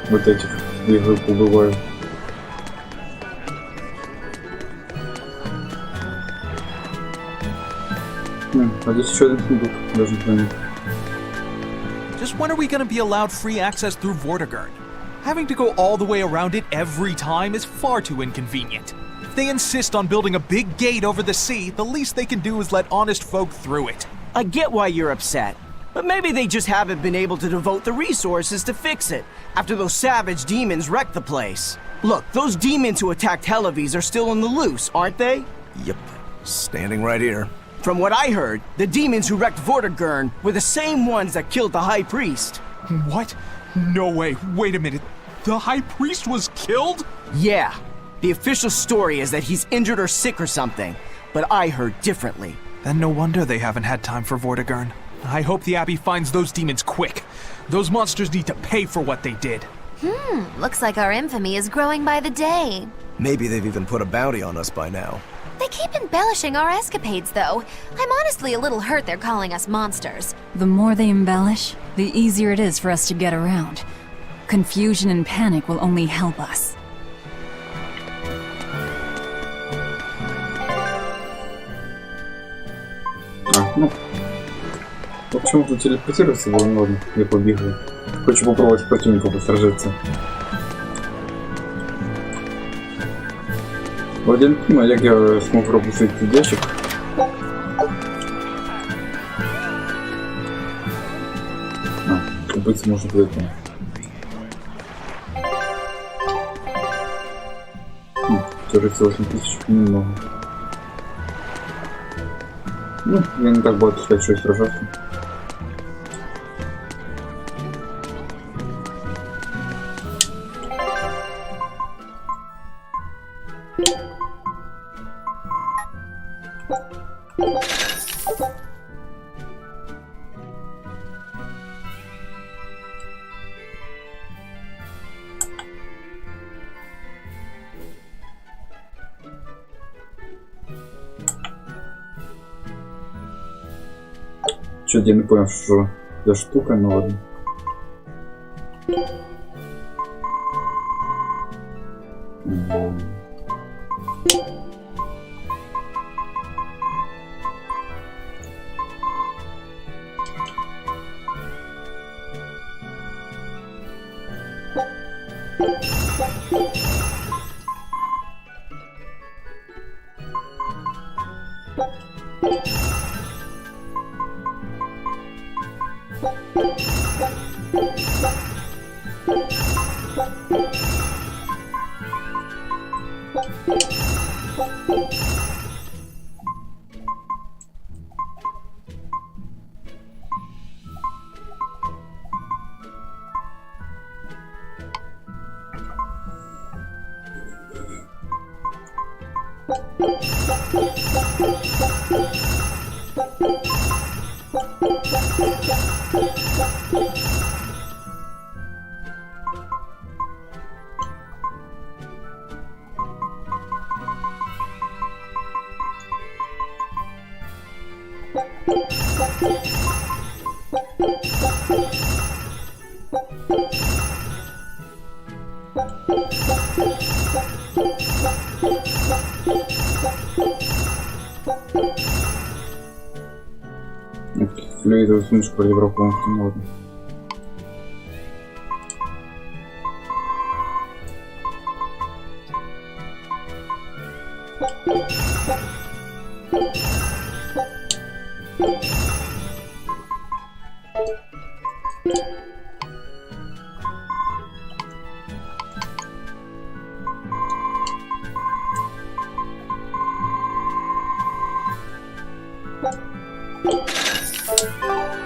Вот этих я их убиваю. А здесь еще один сундук, даже не понять. Just when are we gonna be allowed free access through Vortigern? Having to go all the way around it every time is far too inconvenient. If they insist on building a big gate over the sea, the least they can do is let honest folk through it. I get why you're upset, but maybe they just haven't been able to devote the resources to fix it after those savage demons wrecked the place. Look, those demons who attacked Helavis are still on the loose, aren't they? Yep, standing right here. From what I heard, the demons who wrecked Vortigern were the same ones that killed the High Priest. What? No way, wait a minute. The High Priest was killed? Yeah. The official story is that he's injured or sick or something, but I heard differently. Then no wonder they haven't had time for Vortigern. I hope the Abbey finds those demons quick. Those monsters need to pay for what they did. Looks like our infamy is growing by the day. Maybe they've even put a bounty on us by now. They keep embellishing our escapades, though. I'm honestly a little hurt they're calling us monsters. The more they embellish, the easier it is for us to get around. Confusion and panic will only help us. Ну, почему-то телепортироваться было, ну ладно, я побегаю. Хочу попробовать с противником посражаться. Владимир, як я смог пропустить ящик? Купить можно будет. 48 тысяч, немного. Ну, я не так буду сказать, что и сражаться. Чё-то я не понял, что за штука, но ладно. Флюидовую сумочку проиграл полностью, ну ладно.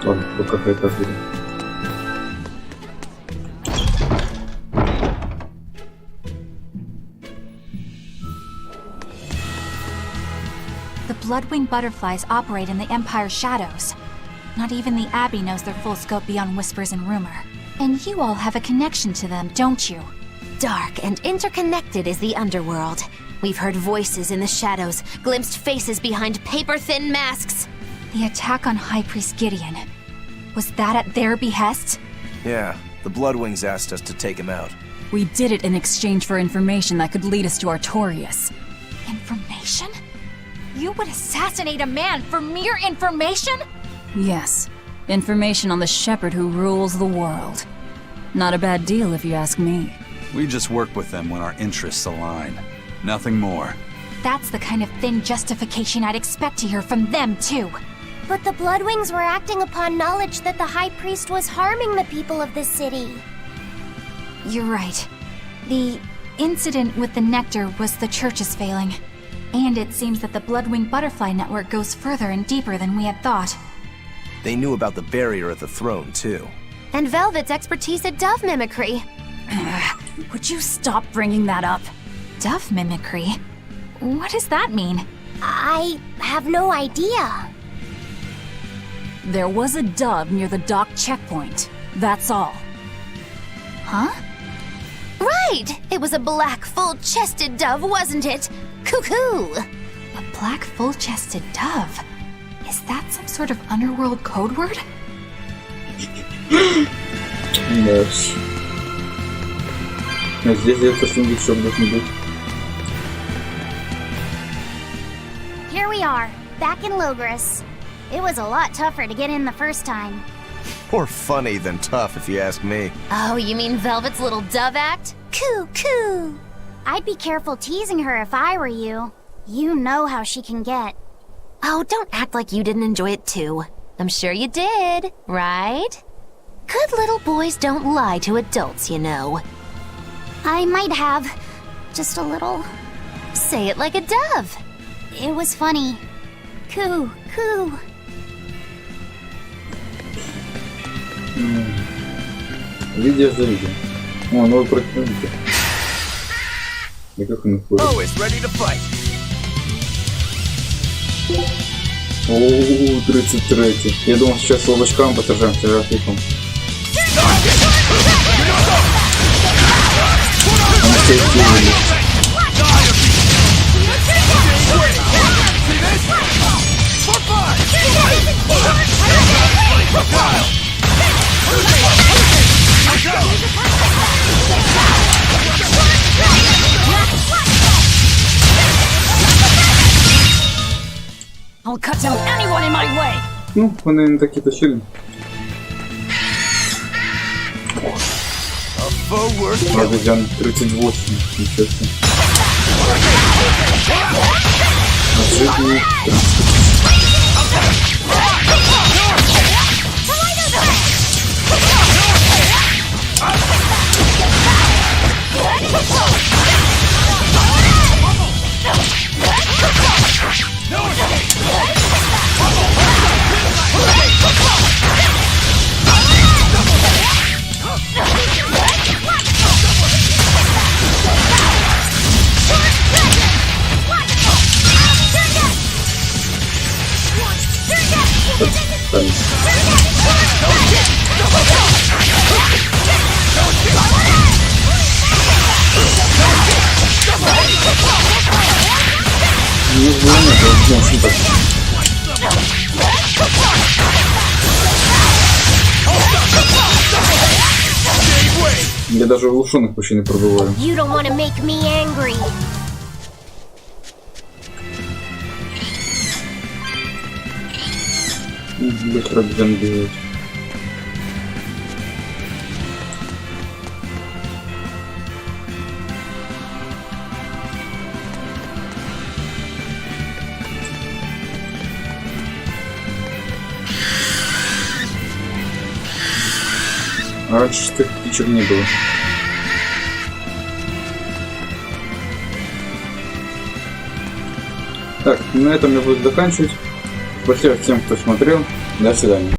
Ладно, пока это будет. The Bloodwing butterflies operate in the Empire's shadows. Not even the Abbey knows their full scope beyond whispers and rumor. And you all have a connection to them, don't you? Dark and interconnected is the underworld. We've heard voices in the shadows, glimpsed faces behind paper-thin masks. The attack on High Priest Gideon. Was that at their behest? Yeah, the Bloodwings asked us to take him out. We did it in exchange for information that could lead us to Artorias. Information? You would assassinate a man for mere information? Yes. Information on the shepherd who rules the world. Not a bad deal if you ask me. We just work with them when our interests align. Nothing more. That's the kind of thin justification I'd expect to hear from them, too. But the Bloodwings were acting upon knowledge that the High Priest was harming the people of the city. You're right. The incident with the nectar was the Church's failing. And it seems that the Bloodwing Butterfly Network goes further and deeper than we had thought. They knew about the barrier at the throne, too. And Velvet's expertise at dove mimicry. Would you stop bringing that up? Dove mimicry? What does that mean? I have no idea. There was a dove near the dock checkpoint. That's all. Huh? Right! It was a black, full-chested dove, wasn't it? Cuckoo! A black, full-chested dove? Is that some sort of underworld code word? Yes. Здесь где-то что-нибудь еще должен быть. Here we are, back in Logris. It was a lot tougher to get in the first time. More funny than tough, if you ask me. Oh, you mean Velvet's little dove act? Coo, coo. I'd be careful teasing her if I were you. You know how she can get. Oh, don't act like you didn't enjoy it too. I'm sure you did, right? Good little boys don't lie to adults, you know. I might have. Just a little. Say it like a dove. It was funny. Coo, coo. Видео за видео. О, новый противник. Да как он ходит? Always ready to fight. Ооо, 33. Я думал, сейчас с лобачком посажаемся, я отвлеком. I'll cut down anyone in my way. Ну, вони не такі тащили. Обезьян 38. Ничего себе. Ожидный не знаю, это очень так. Я даже улучшенных почти не пробываю. You don't want to make me angry. Быстро обезьян бегает. А раньше таких птичек не было. Так, на этом я буду заканчивать. Спасибо всем, кто смотрел. До свидания.